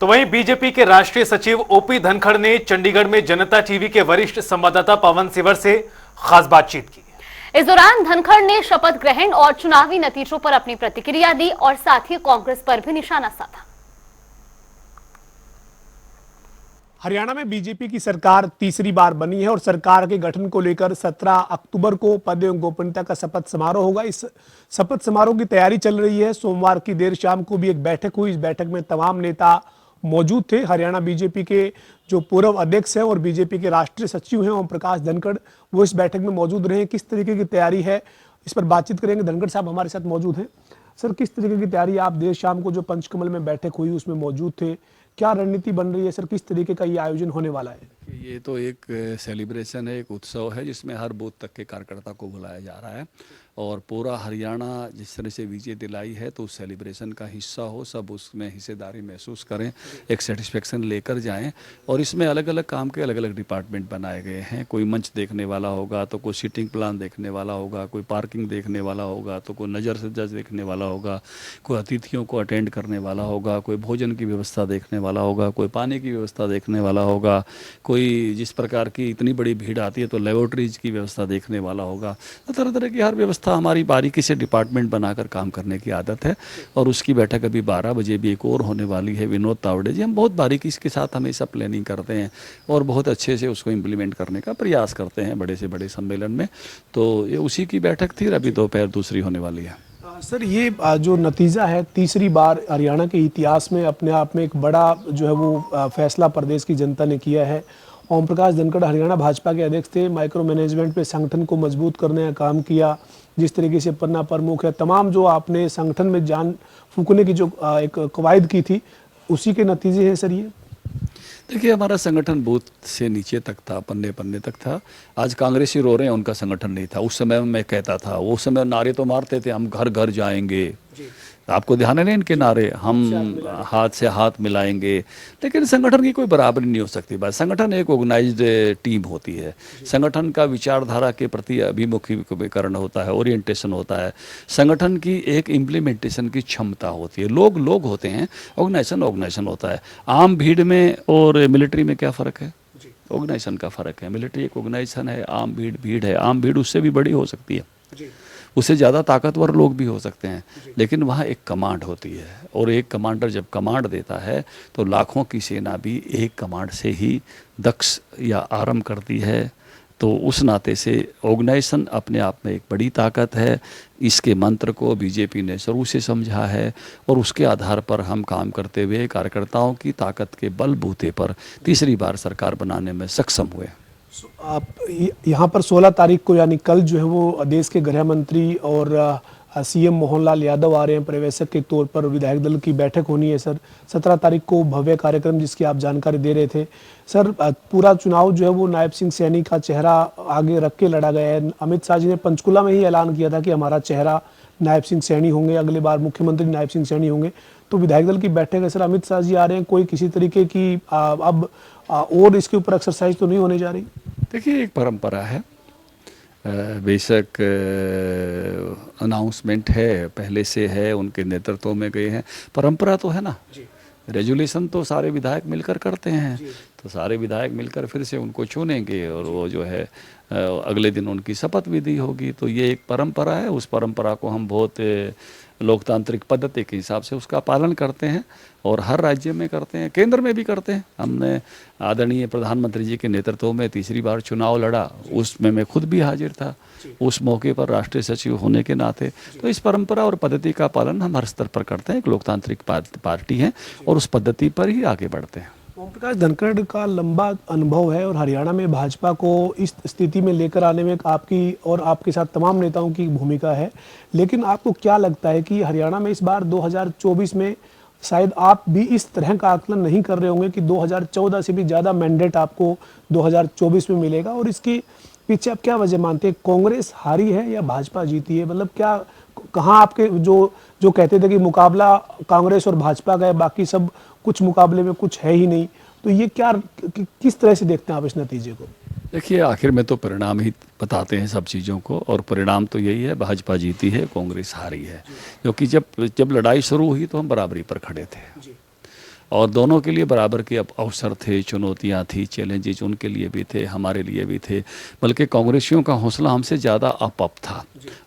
तो वहीं बीजेपी के राष्ट्रीय सचिव ओपी धनखड़ ने चंडीगढ़ में जनता टीवी के वरिष्ठ संवाददाता पवन सिवर से खास बातचीत की। इस दौरान धनखड़ ने शपथ ग्रहण और चुनावी नतीजों पर अपनी प्रतिक्रिया दी और साथ ही कांग्रेस पर भी निशाना साधा। हरियाणा में बीजेपी की सरकार तीसरी बार बनी है और सरकार के गठन को लेकर 17 अक्टूबर को पद एवं गोपनीयता का शपथ समारोह होगा। इस शपथ समारोह की तैयारी चल रही है। सोमवार की देर शाम को भी एक बैठक हुई। इस बैठक में तमाम नेता मौजूद थे। हरियाणा बीजेपी के जो पूर्व अध्यक्ष हैं और बीजेपी के राष्ट्रीय सचिव हैं ओम प्रकाश धनखड़, वो इस बैठक में मौजूद रहे। किस तरीके की तैयारी है, इस पर बातचीत करेंगे। धनखड़ साहब हमारे साथ मौजूद हैं। सर, किस तरीके की तैयारी, आप देर शाम को जो पंचकमल में बैठक हुई उसमें मौजूद थे, क्या रणनीति बन रही है सर, किस तरीके का ये आयोजन होने वाला है? ये तो एक सेलिब्रेशन है, एक उत्सव है जिसमें हर बूथ तक के कार्यकर्ता को बुलाया जा रहा है और पूरा हरियाणा जिस तरह से विजय दिलाई है तो उस सेलिब्रेशन का हिस्सा हो, सब उसमें हिस्सेदारी महसूस करें, एक सेटिस्फेक्शन लेकर जाएं। और इसमें अलग अलग काम के अलग अलग डिपार्टमेंट बनाए गए हैं। कोई मंच देखने वाला होगा तो कोई सीटिंग प्लान देखने वाला होगा, कोई पार्किंग देखने वाला होगा तो कोई नज़र से जज देखने वाला होगा, कोई अतिथियों को अटेंड करने वाला होगा, कोई भोजन की व्यवस्था देखने वाला होगा, कोई पानी की व्यवस्था देखने वाला होगा, कोई जिस प्रकार की इतनी बड़ी भीड़ आती है तो लेबोरेटरीज की व्यवस्था देखने वाला होगा। तो तरह तरह की हर व्यवस्था हमारी बारीकी से डिपार्टमेंट बनाकर काम करने की आदत है। और उसकी बैठक अभी 12 बजे भी एक और होने वाली है। विनोद तावड़े जी, हम बहुत बारीकी के साथ हमेशा प्लानिंग करते हैं और बहुत अच्छे से उसको इम्प्लीमेंट करने का प्रयास करते हैं बड़े से बड़े सम्मेलन में। तो ये उसी की बैठक थी। अभी दोपहर दूसरी होने वाली है। सर, ये जो नतीजा है, तीसरी बार हरियाणा के इतिहास में अपने आप में एक बड़ा जो है वो फैसला प्रदेश की जनता ने किया है। ओम प्रकाश धनखड़ हरियाणा भाजपा के अध्यक्ष थे। माइक्रो मैनेजमेंट पे संगठन को मजबूत करने का काम किया। जिस तरीके से पन्ना प्रमुख है, तमाम जो आपने संगठन में जान फूंकने की जो एक कवायद की थी, उसी के नतीजे हैं सर ये। देखिए, हमारा संगठन बूथ से नीचे तक था, पन्ने पन्ने तक था। आज कांग्रेसी रो रहे हैं, उनका संगठन नहीं था। उस समय मैं कहता था, वो समय नारे तो मारते थे, हम घर घर जाएंगे। आपको ध्यान है ना इनके नारे, हम हाथ से हाथ मिलाएंगे। लेकिन संगठन की कोई बराबरी नहीं हो सकती। बस संगठन एक ऑर्गेनाइज्ड टीम होती है। संगठन का विचारधारा के प्रति अभिमुखीकरण होता है, ओरिएंटेशन होता है। संगठन की एक इम्प्लीमेंटेशन की क्षमता होती है। लोग होते हैं, ऑर्गेनाइजेशन होता है। आम भीड़ में और मिलिट्री में क्या फ़र्क है? ऑर्गेनाइजेशन का फ़र्क है। मिलिट्री एक ऑर्गेनाइजेशन है, आम भीड़ है। आम भीड़ उससे भी बड़ी हो सकती है, उससे ज़्यादा ताकतवर लोग भी हो सकते हैं, लेकिन वहाँ एक कमांड होती है। और एक कमांडर जब कमांड देता है तो लाखों की सेना भी एक कमांड से ही दक्ष या आरंभ करती है। तो उस नाते से ऑर्गेनाइजेशन अपने आप में एक बड़ी ताकत है। इसके मंत्र को बीजेपी ने शुरू से समझा है और उसके आधार पर हम काम करते हुए कार्यकर्ताओं की ताकत के बलबूते पर तीसरी बार सरकार बनाने में सक्षम हुए। आप यहाँ पर 16 तारीख को यानी कल जो है वो देश के गृह मंत्री और सीएम मोहनलाल यादव आ रहे हैं पर्यवेक्षक के तौर पर। विधायक दल की बैठक होनी है सर। 17 तारीख को भव्य कार्यक्रम जिसकी आप जानकारी दे रहे थे सर। पूरा चुनाव जो है वो नायब सिंह सैनी का चेहरा आगे रख के लड़ा गया है। अमित शाह जी ने पंचकुला में ही ऐलान किया था कि हमारा चेहरा नायब सिंह सैनी होंगे, अगली बार मुख्यमंत्री नायब सिंह सैनी होंगे। तो विधायक दल की बैठक है सर, अमित शाह जी आ रहे हैं, कोई किसी तरीके की अब और इसके ऊपर एक्सरसाइज तो नहीं होने जा रही? देखिए, एक परंपरा है, बेशक अनाउंसमेंट है, पहले से है, उनके नेतृत्व में गए हैं। परंपरा तो है ना, रेजुलेशन तो सारे विधायक मिलकर करते हैं। तो सारे विधायक मिलकर फिर से उनको चुनेंगे और वो जो है अगले दिन उनकी शपथ विधि होगी। तो ये एक परंपरा है। उस परंपरा को हम बहुत लोकतांत्रिक पद्धति के हिसाब से उसका पालन करते हैं और हर राज्य में करते हैं, केंद्र में भी करते हैं। हमने आदरणीय प्रधानमंत्री जी के नेतृत्व में तीसरी बार चुनाव लड़ा, उसमें मैं खुद भी हाजिर था उस मौके पर राष्ट्रीय सचिव होने के नाते। तो इस परंपरा और पद्धति का पालन हम हर स्तर पर करते हैं। एक लोकतांत्रिक पार्टी है और उस पद्धति पर ही आगे बढ़ते हैं। ओम प्रकाश धनखड़ का लंबा अनुभव है और हरियाणा में भाजपा को इस स्थिति में लेकर आने में आपकी और आपके साथ तमाम नेताओं की भूमिका है। लेकिन आपको क्या लगता है कि हरियाणा में इस बार 2024 में शायद आप भी इस तरह का आकलन नहीं कर रहे होंगे कि 2014 से भी ज़्यादा मैंडेट आपको 2024 में मिलेगा? और इसकी पीछे आप क्या वजह मानते हैं? कांग्रेस हारी है या भाजपा जीती है? मतलब क्या, कहाँ आपके जो कहते थे कि मुकाबला कांग्रेस और भाजपा का है, बाकी सब कुछ मुकाबले में कुछ है ही नहीं, तो ये क्या, किस तरह से देखते हैं आप इस नतीजे को? देखिए, आखिर में तो परिणाम ही बताते हैं सब चीज़ों को और परिणाम तो यही है, भाजपा जीती है, कांग्रेस हारी है। क्योंकि जब लड़ाई शुरू हुई तो हम बराबरी पर खड़े थे और दोनों के लिए बराबर के अवसर थे, चुनौतियां थी, चैलेंजेस उनके लिए भी थे, हमारे लिए भी थे। बल्कि कांग्रेसियों का हौसला हमसे ज़्यादा अप था।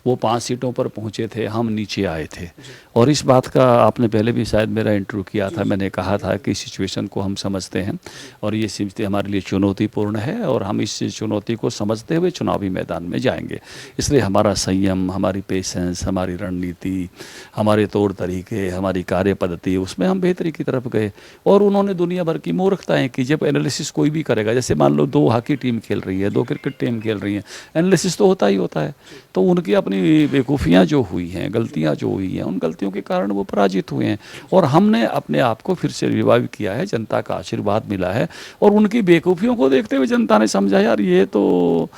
वो 5 सीटों पर पहुंचे थे, हम नीचे आए थे। और इस बात का आपने पहले भी शायद मेरा इंटरव्यू किया था, मैंने कहा था कि सिचुएशन को हम समझते हैं और ये स्थिति हमारे लिए चुनौतीपूर्ण है और हम इस चुनौती को समझते हुए चुनावी मैदान में जाएंगे। इसलिए हमारा संयम, हमारी पेशेंस, हमारी रणनीति, हमारे तौर तरीके, हमारी कार्य पद्धति, उसमें हम बेहतरी की तरफ गए। और उन्होंने दुनिया भर की मूर्खताएं की। जब एनालिसिस कोई भी करेगा, जैसे मान लो 2 हॉकी टीम खेल रही है, 2 क्रिकेट टीम खेल रही हैं, एनालिसिस तो होता ही होता है। तो उनकी अपनी बेवकूफ़ियाँ जो हुई हैं, गलतियाँ जो हुई हैं, उन गलतियों के कारण वो पराजित हुए हैं। और हमने अपने आप को फिर से रिवाइव किया है, जनता का आशीर्वाद मिला है और उनकी बेवकूफ़ियों को देखते हुए जनता ने समझा यार ये तो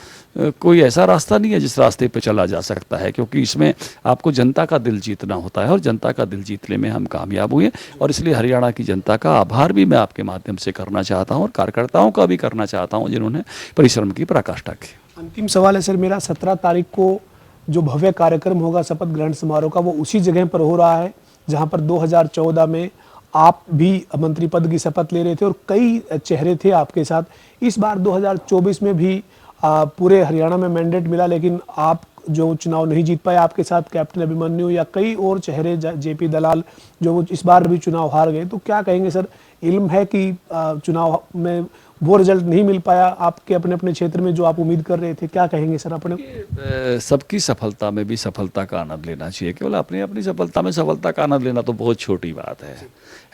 कोई ऐसा रास्ता नहीं है जिस रास्ते पे चला जा सकता है, क्योंकि इसमें आपको जनता का दिल जीतना होता है और जनता का दिल जीतने में हम कामयाब हुए। और इसलिए हरियाणा की जनता का आभार भी मैं आपके माध्यम से करना चाहता हूँ और कार्यकर्ताओं का भी करना चाहता हूँ जिन्होंने परिश्रम की पराकाष्ठा की। अंतिम सवाल है सर मेरा, 17 तारीख को जो भव्य कार्यक्रम होगा शपथ ग्रहण समारोह का, वो उसी जगह पर हो रहा है जहां पर 2014 में आप भी मंत्री पद की शपथ ले रहे थे और कई चेहरे थे आपके साथ। इस बार 2024 में भी पूरे हरियाणा में मैंडेट मिला, लेकिन आप जो चुनाव नहीं जीत पाए, आपके साथ कैप्टन अभिमन्यु या कई और चेहरे, जेपी दलाल, जो इस बार भी चुनाव हार गए। तो क्या कहेंगे सर, इल्म है कि चुनाव में वो रिजल्ट नहीं मिल पाया आपके अपने अपने क्षेत्र में जो आप उम्मीद कर रहे थे? क्या कहेंगे सर अपने? सबकी सफलता में भी सफलता का आनंद लेना चाहिए। केवल अपनी अपनी सफलता में सफलता का आनंद लेना तो बहुत छोटी बात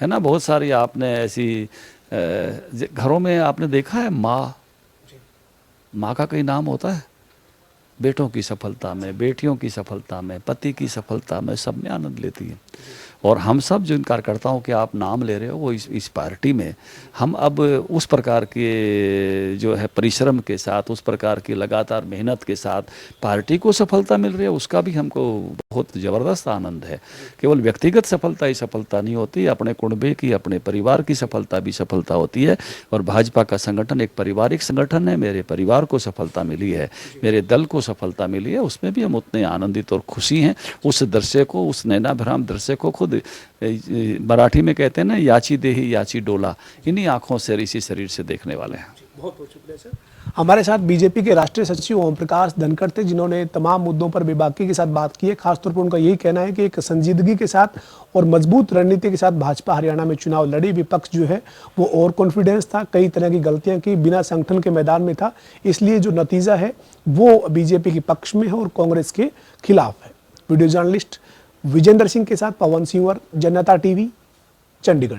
है ना। बहुत सारी आपने ऐसी घरों में आपने देखा है, माँ का कोई नाम होता है? बेटों की सफलता में, बेटियों की सफलता में, पति की सफलता में, सब में आनंद लेती है। और हम सब जिन कार्यकर्ताओं के आप नाम ले रहे हो, वो इस पार्टी में हम अब उस प्रकार के जो है परिश्रम के साथ, उस प्रकार की लगातार मेहनत के साथ पार्टी को सफलता मिल रही है, उसका भी हमको बहुत ज़बरदस्त आनंद है। केवल व्यक्तिगत सफलता ही सफलता नहीं होती, अपने कुनबे की, अपने परिवार की सफलता भी सफलता होती है। और भाजपा का संगठन एक पारिवारिक संगठन है। मेरे परिवार को सफलता मिली है, मेरे दल को सफलता मिली है, उसमें भी हम उतने आनंदित और खुशी हैं। उस दृश्य को, उस नैनाभ्राम दृश्य को खुद मराठी में कहते हैं ना, याची देही याची डोला, इन्हीं आंखों से, इसी शरीर से देखने वाले हैं। बहुत बहुत शुक्रिया सर। हमारे साथ बीजेपी के राष्ट्रीय सचिव ओम प्रकाश धनखड़ थे, जिन्होंने तमाम मुद्दों पर बेबाकी के साथ बात की है। खासतौर पर उनका यही कहना है कि एक संजीदगी के साथ और मजबूत रणनीति के साथ भाजपा हरियाणा में चुनाव लड़ी। विपक्ष जो है वो ओवर कॉन्फिडेंस था, कई तरह की गलतियां की, बिना संगठन के मैदान में था। इसलिए जो नतीजा है वो बीजेपी के पक्ष में है और कांग्रेस के खिलाफ है। वीडियो जर्नलिस्ट विजेंद्र सिंह के साथ पवन सिंह, जनता टीवी, चंडीगढ़।